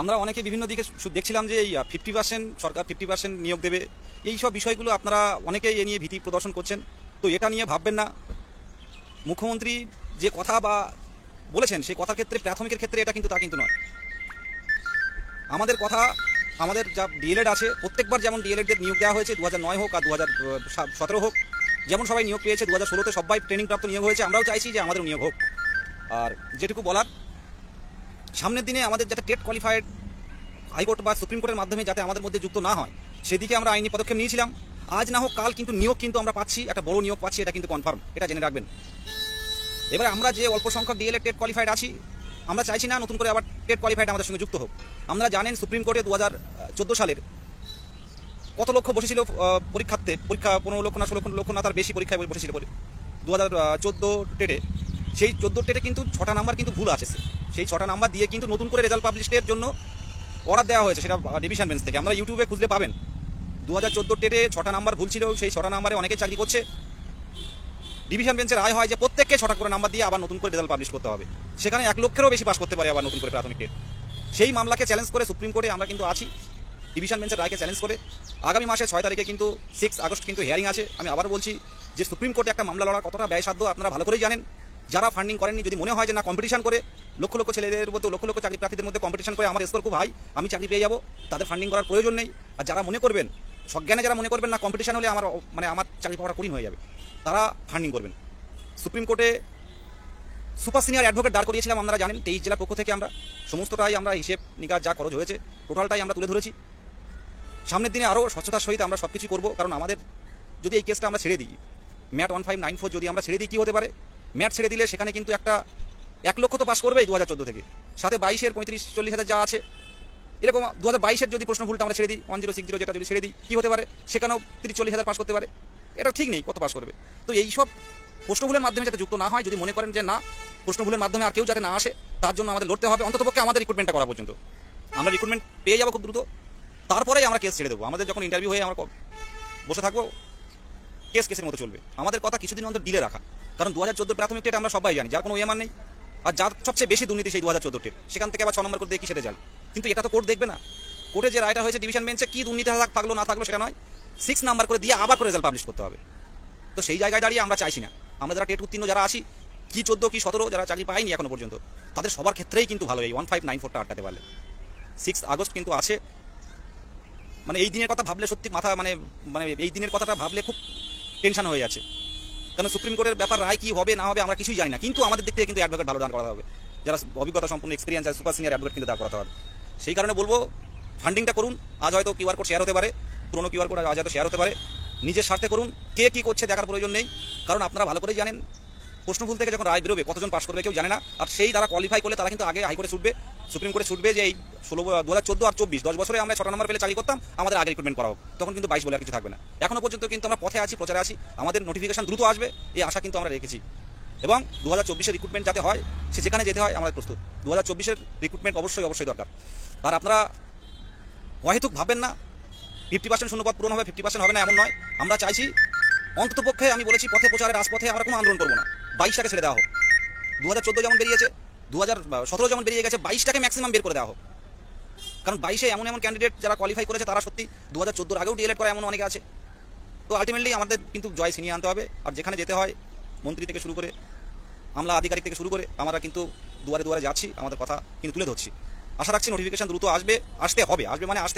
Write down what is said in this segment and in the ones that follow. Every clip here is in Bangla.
আমরা অনেকে বিভিন্ন দিকে দেখছিলাম যে এই 50% সরকার 50% নিয়োগ দেবে, এই সব বিষয়গুলো আপনারা অনেকেই এ নিয়ে ভীতি প্রদর্শন করছেন। তো এটা নিয়ে ভাববেন না। মুখ্যমন্ত্রী যে কথা বা বলেছেন সেই কথার ক্ষেত্রে প্রাথমিকের ক্ষেত্রে এটা কিন্তু তা কিন্তু নয়। আমাদের কথা, আমাদের যা ডিএলএড আছে প্রত্যেকবার যেমন ডিএলএডদের নিয়োগ দেওয়া হয়েছে 2009 হোক আর 2017 হোক, যেমন সবাই নিয়োগ পেয়েছে 2016তে সবাই ট্রেনিং প্রাপ্ত নিয়োগ হয়েছে, আমরাও চাইছি যে আমাদেরও নিয়োগ হোক। আর যেটুকু বলার, সামনের দিনে আমাদের যাতে টেট কোয়ালিফাইড হাইকোর্ট বা সুপ্রিম কোর্টের মাধ্যমে যাতে আমাদের মধ্যে যুক্ত না হয় সেদিকে আমরা আইনি পদক্ষেপ নিয়েছিলাম। আজ না হোক কাল কিন্তু নিয়োগ কিন্তু আমরা পাচ্ছি, একটা বড় নিয়োগ পাচ্ছি, এটা কিন্তু কনফার্ম, এটা জেনে রাখবেন। এবার আমরা যে অল্প সংখ্যক ডিএলএড টেট কোয়ালিফাইড আছি, আমরা চাইছি না নতুন করে আবার টেট কোয়ালিফাইড আমাদের সঙ্গে যুক্ত হোক। আমরা জানেন সুপ্রিম কোর্টে 2014 সালের কত লক্ষ বসেছিল পরীক্ষার্থে, পরীক্ষা 15 লক্ষ না 16 লক্ষ না তার বেশি পরীক্ষায় বসেছিল 2014 টেটে। সেই 14 টেটে কিন্তু 6টা নাম্বার কিন্তু ভুল আছে, সেই 6টা নাম্বার দিয়ে কিন্তু নতুন করে রেজাল্ট পাবলিশের জন্য অর্ডার দেওয়া হয়েছে, সেটা ডিভিশন বেঞ্চ থেকে, আমরা ইউটিউবে খুঁজলে পাবেন। 2014 টেটে 6টা নাম্বার ভুল ছিল, সেই 6টা নাম্বারে অনেকে চাকরি করছে। ডিভিশন বেঞ্চের রায় হয় যে প্রত্যেককে 6টা করে নাম্বার দিয়ে আবার নতুন করে রেজাল্ট পাবলিশ করতে হবে, সেখানে 1 লক্ষেরও বেশি পাস করতে পারে আবার নতুন করে প্রাথমিক টেট। সেই মামলাকে চ্যালেঞ্জ করে সুপ্রিম কোর্টে আমরা কিন্তু আছি, ডিভিশন বেঞ্চের রায়কে চ্যালেঞ্জ করে। আগামী মাসে 6 তারিখে কিন্তু 6 আগস্ট কিন্তু হিয়ারিং আছে। আমি আবার বলছি যে সুপ্রিম কোর্টে একটা মামলা লড়া কতটা ব্যয়সাধ্য আপনারা ভালো করেই জানেন। যারা ফান্ডিং করেননি, যদি মনে হয় যে না কম্পিটিশন করে লক্ষ লক্ষ ছেলেদের মধ্যে, লক্ষ লক্ষ চাকরি প্রার্থীদের মধ্যে কম্পিটিশন করে আমার স্কোর খুব হাই, আমি চাকরি পেয়ে যাবো, তাদের ফান্ডিং করার প্রয়োজন নেই। আর যারা মনে করবেন, সজ্ঞানে যারা মনে করবেন না কম্পিটিশন হলে আমার চাকরি পাওয়াটা কঠিন হয়ে যাবে, তারা ফান্ডিং করবেন। সুপ্রিম কোর্টে সুপার সিনিয়র অ্যাডভোকেট দাঁড় করিয়েছিলাম, আপনারা জানেন। 23 জেলার পক্ষ থেকে আমরা সমস্তটাই আমরা হিসেব নিকাশ যা খরচ হয়েছে টোটালটাই আমরা তুলে ধরেছি। সামনের দিনে আরও স্বচ্ছতার সহিত আমরা সব কিছু করবো, কারণ আমাদের যদি এই কেসটা আমরা ছেড়ে দিই, ম্যাট 1594 যদি আমরা ছেড়ে দিই, কী হতে পারে? ম্যাট ছেড়ে দিলে সেখানে কিন্তু একটা 1 লক্ষ তো পাস করবেই 2014 থেকে, সাথে 22-এর 35-40 হাজার যা আছে, এরকম 2022-এর যদি প্রশ্ন ভুলটা আমরা ছেড়ে দিই, 1060 যেটা যদি ছেড়ে দিই, কী হতে পারে? সেখানেও 30-40 হাজার পাস করতে পারে, এটা ঠিক নেই কত পাস করবে। তো এই সব প্রশ্নভুলের মাধ্যমে যাতে যুক্ত না হয়, যদি মনে করেন যে না প্রশ্নভুলের মাধ্যমে আর কেউ যাতে না আসে, তার জন্য আমাদের লড়তে হবে, অন্ততপক্ষে আমাদের রিক্রুটমেন্টটা করা পর্যন্ত। আমরা রিক্রুটমেন্ট পেয়ে যাবো খুব দ্রুত, তারপরেই আমরা কেস ছেড়ে দেবো। আমাদের যখন ইন্টারভিউ হয়ে আমরা বসে থাকবো, কেসের মতো চলবে। আমাদের কথা কিছুদিন অন্তর ডিলে রাখা, কারণ 2014 প্রাথমিক টেট আমরা সবাই জানি, যার কোনো এমআর নেই। আর যার সবচেয়ে বেশি দুর্নীতি সেই 2014 টেট, সেখান থেকে আবার 6 নম্বর করে দিয়ে কি সেটা যায়। কিন্তু এটা তো কোর্ট দেখবে না। কোর্টে যে রায়টা হয়েছে ডিভিশন বেঞ্চে, কি দুর্নীতি থাকলো না থাকলো সেটা নয়, 6 নাম্বার করে দিয়ে আবার করে রেজাল্ট পাবলিশ করতে হবে। তো সেই জায়গায় দাঁড়িয়ে আমরা চাইছি না, আমরা যারা টেট উত্তীর্ণ যারা আছি, কি 14 কি 17 যারা চাকরি পায়নি এখনো পর্যন্ত, তাদের সবার ক্ষেত্রেই কিন্তু ভালো এই 1594টা আটকাতে পারলে। 6 আগস্ট কিন্তু আছে, মানে এই দিনের কথা ভাবলে সত্যি মাথা মানে এই দিনের কথাটা ভাবলে খুব টেনশন হয়ে যাচ্ছে। কারণ সুপ্রিম কোর্টের ব্যাপার রায় কি হবে না হবে আমরা কিছুই জানি না, কিন্তু আমাদের দিক থেকে কিন্তু অ্যাডভোকেট ভালো দান করা হবে, যারা অভিজ্ঞতা সম্পূর্ণ এক্সপিরিয়েন্স আছে, সুপার সিনিয়র অ্যাডভোকেট কিন্তু দাঁড় করাতে হবে। সেই কারণে বলবো ফান্ডিংটা করুন। আজ হয়তো কিউআর কোড শেয়ার হতে পারে, পুরোনো কিউআর কোড আজ হয়তো শেয়ার হতে পারে, নিজের স্বার্থে করুন, কে কী করছে দেখার প্রয়োজন নেই। কারণ আপনারা ভালো করেই জানেন প্রশ্নভুল থেকে যখন রায় বেরোবে কতজন পাস করবে কেউ জানে না। আর সেই তারা কোয়ালিফাই করলে তারা কিন্তু আগে হাইকোর্টে ছুটবে, সুপ্রিম কোর্টে ছুটবে যে এই 2014 আর 24 10 বছরে আমরা 6টা নম্বর পেলে চাকরি করতাম, আমাদের আগে রিক্রুটমেন্ট করা হোক, তখন কিন্তু 22 বলে আর কিছু থাকবে না। এখনো পর্যন্ত কিন্তু আমরা পথে আছি, প্রচারে আছি, আমাদের নোটিফিকেশন দ্রুত আসবে এই আশা কিন্তু আমরা রেখেছি। এবং 2024-এর রিক্রুটমেন্ট যাতে হয়, সে যেখানে যেতে হয় আমাদের প্রস্তুত। 2024-এর রিক্রুটমেন্ট অবশ্যই দরকার। আর আপনারা অহেতুক ভাববেন না 50% শূন্যপদ পূরণ হবে, 50% হবে না এমন নয়। আমরা চাইছি অন্ততপক্ষে, আমি বলেছি পথে প্রচারে রাজপথে আমরা কোনো আন্দোলন করবো না, 22টাকে ছেড়ে দেওয়া হোক। 2014 যেমন বেরিয়েছে, 2017 যেমন বেরিয়ে গেছে, 22টাকে ম্যাক্সিমাম বের করে দেওয়া হোক। কারণ 22-এ এমন ক্যান্ডিডেট যারা কোয়ালিফাই করেছে তারা সত্যি 2014 আগেও ডিএলএড করা এমন অনেকে আছে। তো আলটিমেটলি আমাদের কিন্তু জয় ছিনিয়ে আনতে হবে। আর যেখানে যেতে হয়, মন্ত্রী থেকে শুরু করে আমলা আধিকারিক থেকে শুরু করে আমরা কিন্তু দুয়ারে দুয়ারে যাচ্ছি, আমাদের কথা কিন্তু তুলে ধরছি। আশা রাখছি নোটিফিকেশন দ্রুত আসবে, আসতে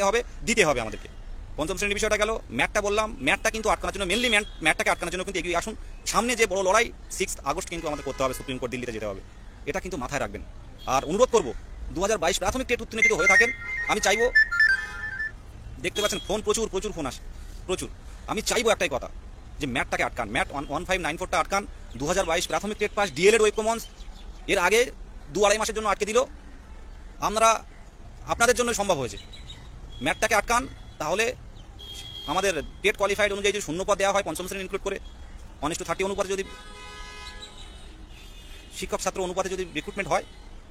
হবে, দিতে হবে আমাদেরকে। পঞ্চম শ্রেণীর বিষয়টা গেল, ম্যাটটা বললাম, ম্যাটটা কিন্তু আটকানোর জন্য, মেনলি ম্যাটটাকে আটকানোর জন্য কিন্তু এগিয়ে আসুন। সামনে যে বড় লড়াই 6 আগস্ট কিন্তু আমাদের করতে হবে, সুপ্রিম কোর্ট দিল্লিতে যেতে হবে, এটা কিন্তু মাথায় রাখবেন। আর অনুরোধ করবো 2022 প্রাথমিক টেট উত্তীর্ণ যদি হয়ে থাকেন, আমি চাইবো, দেখতে পাচ্ছেন ফোন প্রচুর ফোন আসে, প্রচুর। আমি চাইবো একটাই কথা, যে ম্যাটটাকে আটকান, ম্যাট 1594টা আটকান। 2022 প্রাথমিক TET pass, DElEd web commons এর আগে 2-2.5 মাসের জন্য আটকে দিল, আপনাদের জন্য সম্ভব হয়েছে। ম্যাটটাকে আটকান, তাহলে আমাদের টেট কোয়ালিফাইড অনুযায়ী যদি শূন্যপদ দেওয়া হয়, পঞ্চম শ্রেণী ইনক্লুড করে 1:30 অনুপাতে যদি শিক্ষক ছাত্র অনুপাতে যদি রিক্রুটমেন্ট হয়,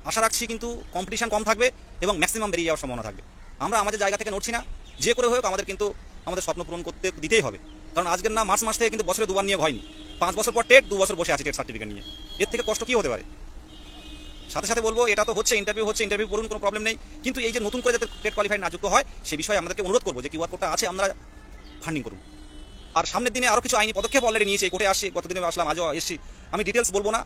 আশা রাখছি কিন্তু কম্পিটিশন কম থাকবে এবং ম্যাক্সিমাম বেরিয়ে যাওয়ার সম্ভাবনা থাকবে। আমরা আমাদের জায়গা থেকে নড়ছি না, যে করে হোক আমাদের কিন্তু আমাদের স্বপ্ন পূরণ করতে দিতেই হবে। কারণ আজকের না মার্চ মাস থেকে কিন্তু বছরে 2বার নিয়োগ হয়নি, 5 বছর পর টেট, 2 বছর বসে আছে টেট সার্টিফিকেট নিয়ে, এর থেকে কষ্ট কী হতে পারে? সাথে সাথে বলবো এটা তো হচ্ছে ইন্টারভিউ করুন, কোনো প্রবলেম নেই, কিন্তু এই যে নতুন করে যাতে টেট কোয়ালিফাইড না যুক্ত হয় সে বিষয়ে আমাদেরকে অনুরোধ করবো যে কিউআর কোডটা আছে আমরা ফান্ডিং করুন। আর সামনের দিনে আরও কিছু আইনি পদক্ষেপ অলরেডি নিয়েছে, কোর্টে আসছি, গতদিনে আসলাম, আজও এসছি, আমি ডিটেলস বলবো না।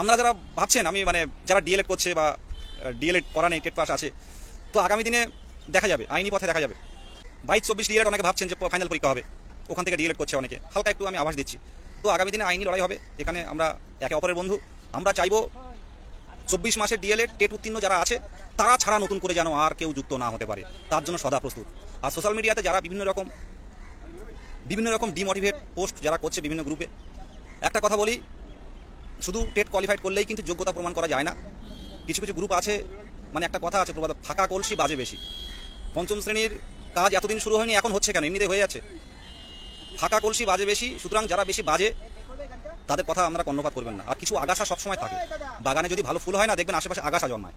আপনারা যারা ভাবছেন আমি মানে যারা ডিএলএড করছে বা ডিএলএড করা নেই টেট পাস আছে, তো আগামী দিনে দেখা যাবে, আইনি পথে দেখা যাবে। 22-24 ডিএলএড অনেকে ভাবছেন যে ফাইনাল পরীক্ষা হবে, ওখান থেকে ডিএলএড করছে অনেকে, হালকা একটু আমি আভাস দিচ্ছি। তো আগামী দিনে আইনি লড়াই হবে, এখানে আমরা একে অপরের বন্ধু। আমরা চাইবো 24 মাসের ডিএলএড টেট উত্তীর্ণ যারা আছে তারা ছাড়া নতুন করে যেন আর কেউ যুক্ত না হতে পারে, তার জন্য সদা প্রস্তুত। আর সোশ্যাল মিডিয়াতে যারা বিভিন্ন রকম ডিমোটিভেট পোস্ট যারা করছে বিভিন্ন গ্রুপে, একটা কথা বলি, শুধু টেট কোয়ালিফাইড করলেই কিন্তু যোগ্যতা প্রমাণ করা যায় না। কিছু কিছু গ্রুপ আছে, মানে একটা কথা আছে প্রবাদ, ফাঁকা কলসি বাজে বেশি। পঞ্চম শ্রেণীর কাজ এতদিন শুরু হয়নি, এখন হচ্ছে কেন? এমনিতে হয়ে যাচ্ছে। ফাঁকা কলসি বাজে বেশি, সুতরাং যারা বেশি বাজে তাদের কথা আমরা কর্ণপাত করবেন না। আর কিছু আগাছা সবসময় থাকে, বাগানে যদি ভালো ফুল হয় না দেখবেন আশেপাশে আগাছা জন্মায়,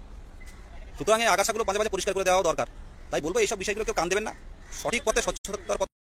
সুতরাং এই আগাছাগুলো মাঝে মাঝে পরিষ্কার করে দেওয়া দরকার। তাই বলবো এইসব বিষয়গুলো কেউ কান দেবেন না, সঠিক পথে স্বচ্ছতার পথে